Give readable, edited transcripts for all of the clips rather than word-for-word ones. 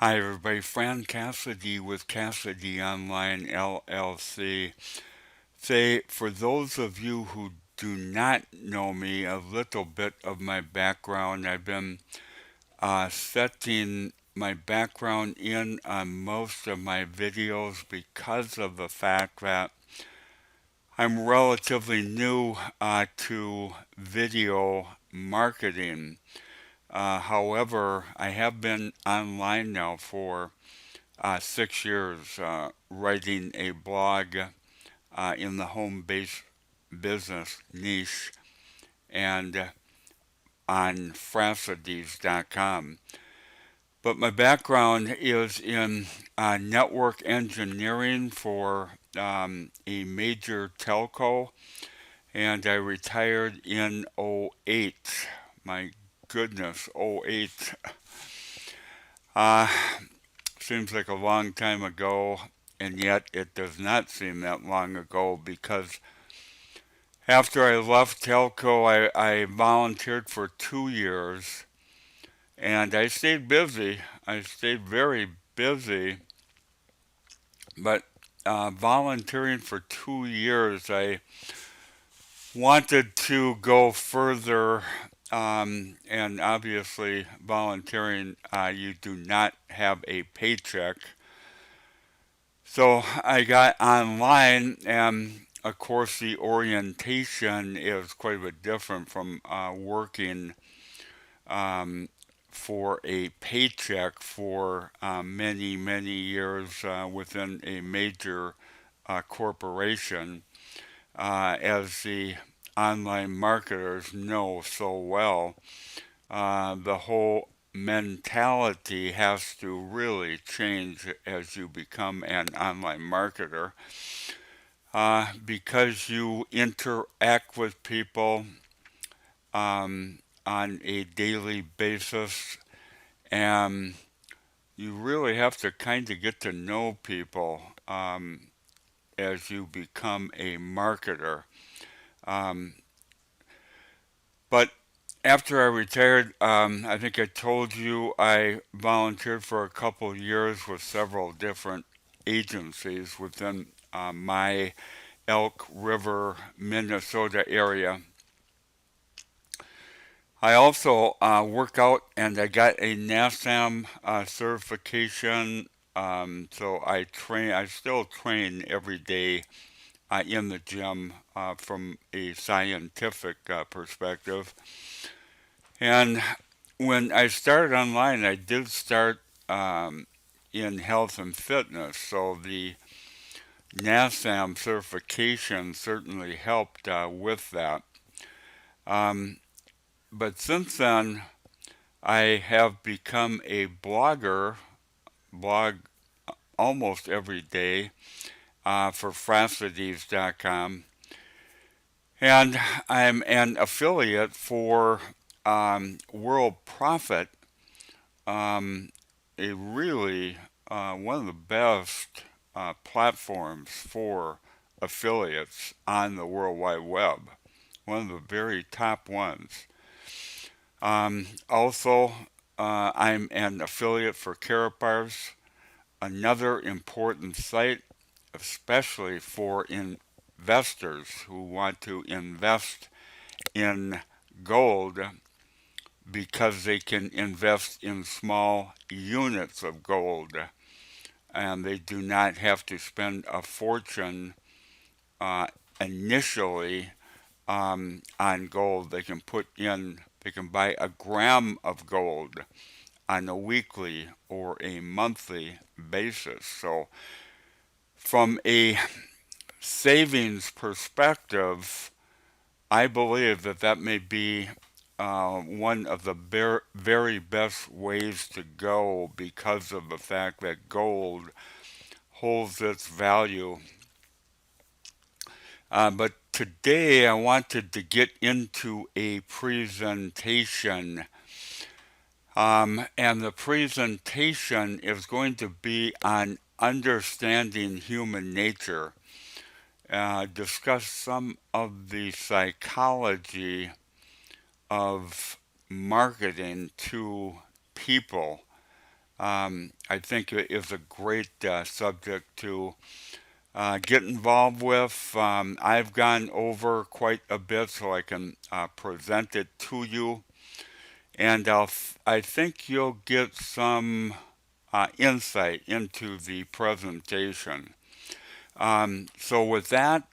Hi, everybody. Fran Cassady with Cassady Online LLC. Say, for those of you who do not know me, a little bit of my background. I've been setting my background in on most of my videos because of the fact that I'm relatively new to video marketing. However, I have been online now for 6 years writing a blog in the home base business niche and on francides.com. But my background is in network engineering for a major telco, and I retired in '08. My goodness, '08. Uh, Seems like a long time ago, and yet it does not seem that long ago because after I left telco, I volunteered for 2 years and I stayed busy. I stayed very busy, but volunteering for 2 years, I wanted to go further. And obviously, volunteering, you do not have a paycheck. So I got online, and of course, the orientation is quite a bit different from working um, for a paycheck for many, many years within a major corporation, as the online marketers know so well. The whole mentality has to really change as you become an online marketer because you interact with people on a daily basis, and you really have to kind of get to know people as you become a marketer. Um, but after I retired, I think I told you I volunteered for a couple of years with several different agencies within my Elk River, Minnesota area. I also work out and I got a NASAM certification. So I train, I still train every day in the gym from a scientific perspective. And when I started online, I did start in health and fitness. So the NASAM certification certainly helped with that. Um, but since then, I have become a blogger, blog almost every day for francides.com, and I'm an affiliate for World Profit, um, a really one of the best platforms for affiliates on the World Wide Web, one of the very top ones. Also, I'm an affiliate for Carapars, another important site, especially for investors who want to invest in gold because they can invest in small units of gold and they do not have to spend a fortune uh, initially on gold. They can buy a gram of gold on a weekly or a monthly basis. So, from a savings perspective, I believe that that may be one of the very best ways to go because of the fact that gold holds its value. But today I wanted to get into a presentation. And the presentation is going to be on understanding human nature, discuss some of the psychology of marketing to people, I think it is a great subject to get involved with. I've gone over quite a bit so I can present it to you, and I think you'll get some insight into the presentation. So with that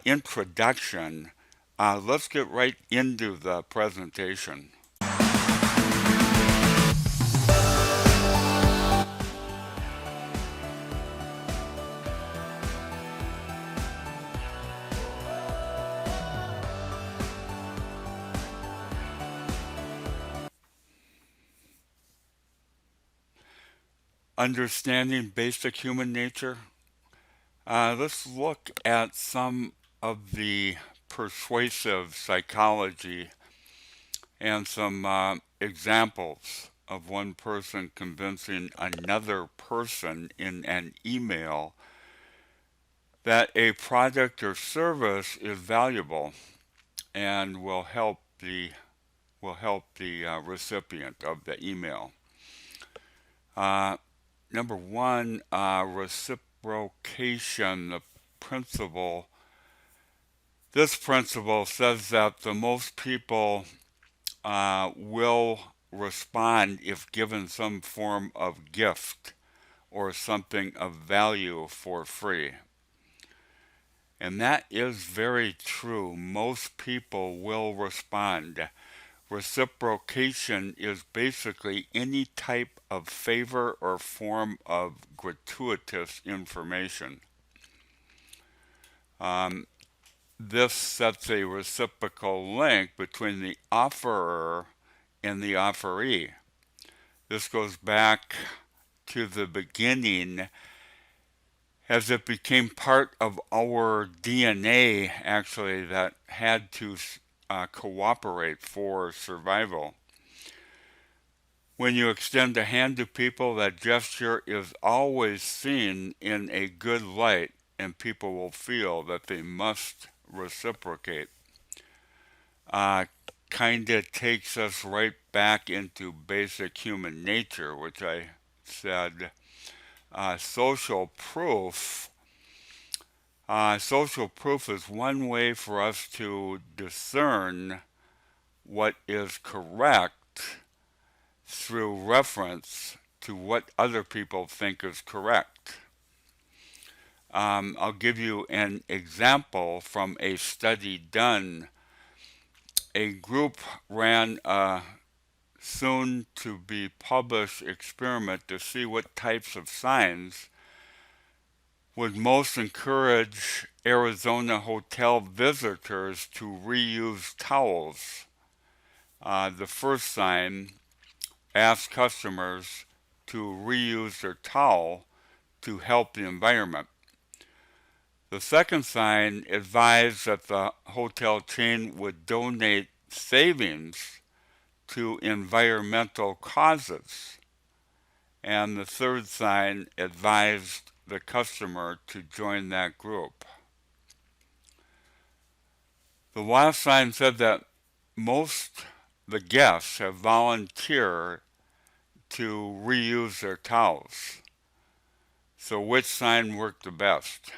introduction, let's get right into the presentation. Understanding basic human nature. Let's look at some of the persuasive psychology and some examples of one person convincing another person in an email that a product or service is valuable and will help the recipient of the email. Uh, Number one, reciprocation, the principle. This principle says that the most people will respond if given some form of gift or something of value for free. And that is very true. Most people will respond. Reciprocation is basically any type of favor or form of gratuitous information. Um, this sets a reciprocal link between the offerer and the offeree. This goes back to the beginning as it became part of our DNA, actually, that had to cooperate for survival. When you extend a hand to people, that gesture is always seen in a good light, and people will feel that they must reciprocate. Kind of takes us right back into basic human nature, which I said. Social proof. Social proof is one way for us to discern what is correct through reference to what other people think is correct. I'll give you an example from a study done. A group ran a soon to be published experiment to see what types of signs would most encourage Arizona hotel visitors to reuse towels. The first sign asked customers to reuse their towel to help the environment. The second sign advised that the hotel chain would donate savings to environmental causes. And the third sign advised the customer to join that group. The last sign said that most the guests have volunteered to reuse their towels. So which sign worked the best?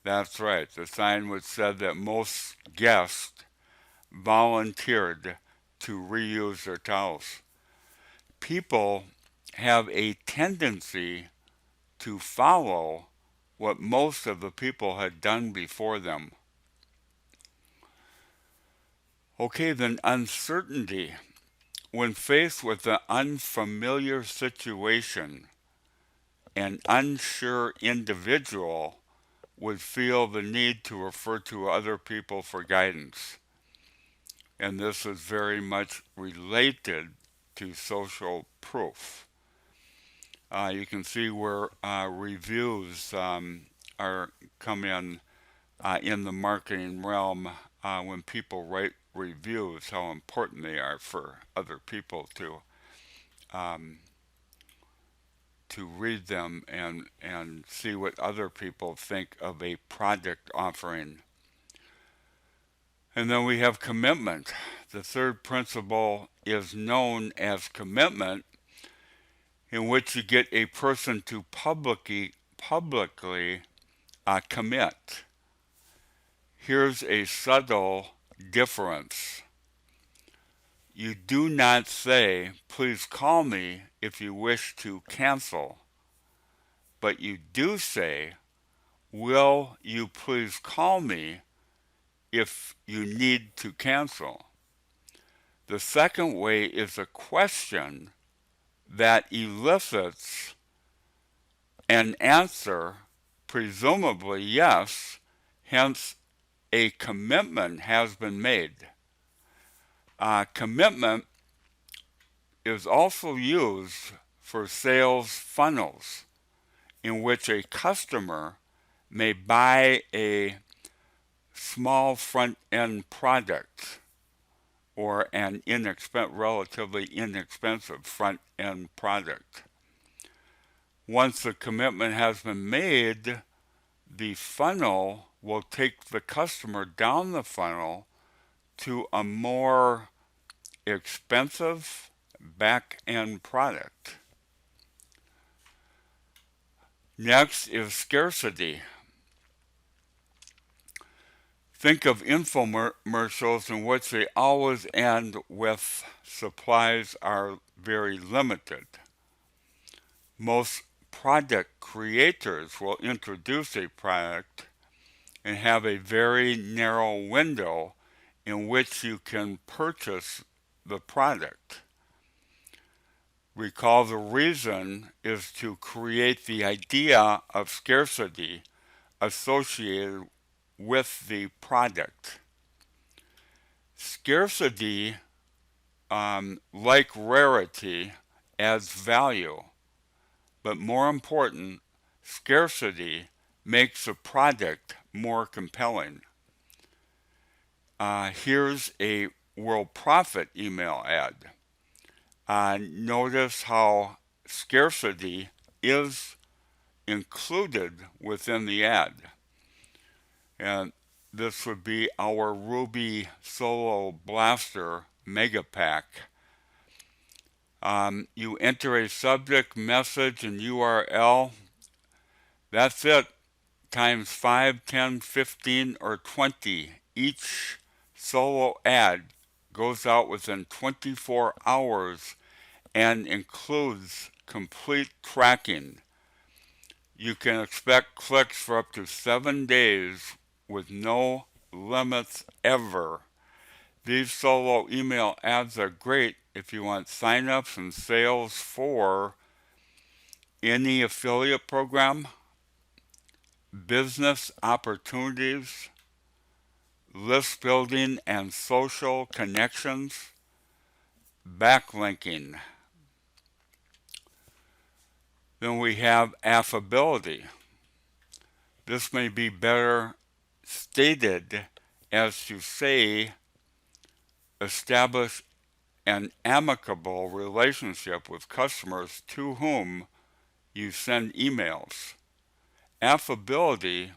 That's right. The sign which said that most guests volunteered to reuse their towels. People have a tendency to follow what most of the people had done before them. Okay, then uncertainty. When faced with an unfamiliar situation, an unsure individual would feel the need to refer to other people for guidance. And this is very much related to social proof. You can see where reviews are come in the marketing realm when people write reviews, how important they are for other people um, to read them and see what other people think of a product offering. And then we have commitment. The third principle is known as commitment, in which you get a person to publicly commit. Here's a subtle difference. You do not say, please call me if you wish to cancel, but you do say, will you please call me if you need to cancel? The second way is a question that elicits an answer, presumably yes, hence a commitment has been made. Commitment is also used for sales funnels in which a customer may buy a small front-end product or an relatively inexpensive front-end product. Once the commitment has been made, the funnel will take the customer down the funnel to a more expensive back-end product. Next is scarcity. Think of infomercials in which they always end with supplies are very limited. Most product creators will introduce a product and have a very narrow window in which you can purchase the product. Recall the reason is to create the idea of scarcity associated with the product. Scarcity, like rarity, adds value, but more important, scarcity makes a product more compelling. Here's a World Profit email ad. Notice how scarcity is included within the ad. And this would be our Ruby Solo Blaster Mega Pack. You enter a subject, message, and URL. That's it. Times 5, 10, 15, or 20. Each solo ad goes out within 24 hours and includes complete tracking. You can expect clicks for up to 7 days with no limits ever. These solo email ads are great if you want signups and sales for any affiliate program, business opportunities, list building and social connections, backlinking. Then we have affability. This may be better stated as to say, establish an amicable relationship with customers to whom you send emails. Affability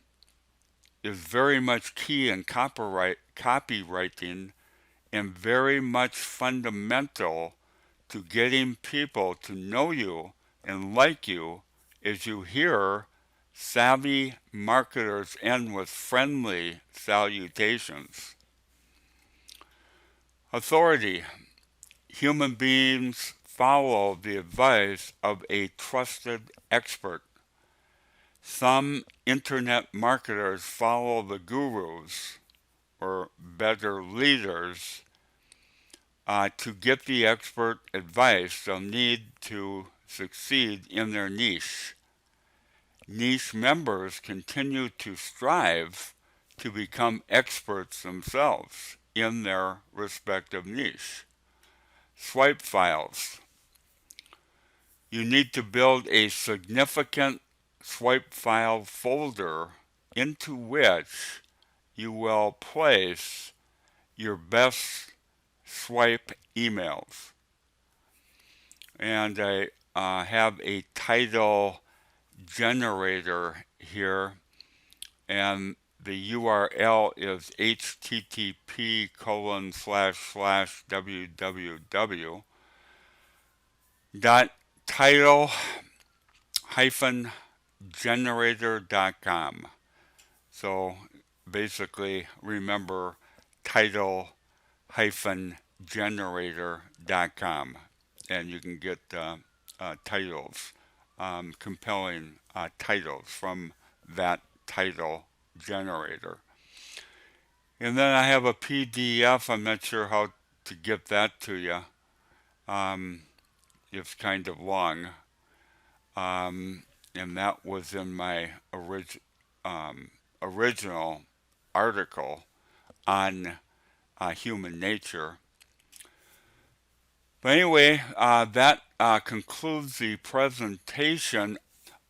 is very much key in copywriting and very much fundamental to getting people to know you and like you, as you hear savvy marketers end with friendly salutations. Authority. Human beings follow the advice of a trusted expert. Some internet marketers follow the gurus, or better leaders, to get the expert advice they'll need to succeed in their niche. Niche members continue to strive to become experts themselves in their respective niche. Swipe files. You need to build a significant swipe file folder into which you will place your best swipe emails. And I have a title generator here, and the URL is http://www title-generator.com. So basically, remember title-generator.com, and you can get titles, compelling titles from that title generator. And then I have a PDF. I'm not sure how to get that to you. Um, it's kind of long. And that was in my um, original article on human nature. But anyway, that concludes the presentation.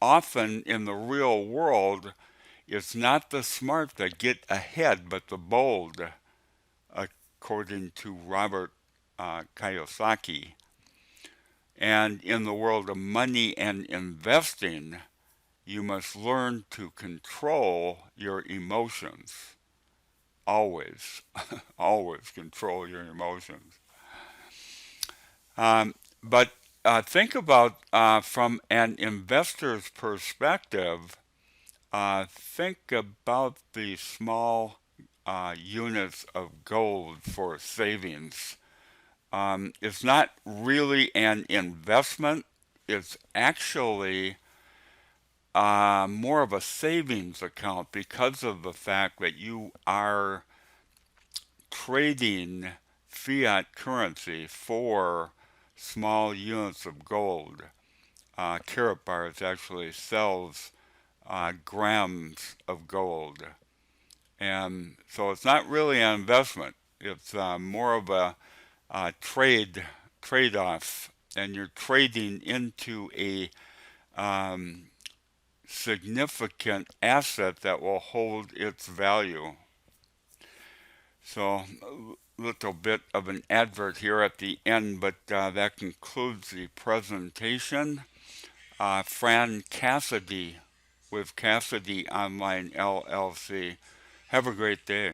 Often in the real world, it's not the smart that get ahead, but the bold, according to Robert Kiyosaki. And in the world of money and investing, you must learn to control your emotions. Always, always control your emotions. But think about from an investor's perspective, think about the small units of gold for savings. It's not really an investment, it's actually more of a savings account because of the fact that you are trading fiat currency for small units of gold. Carat bars actually sells grams of gold, and so it's not really an investment. It's more of a trade off, and you're trading into a um, significant asset that will hold its value. So a little bit of an advert here at the end, but that concludes the presentation. Fran Cassady with Cassady Online LLC. Have a great day.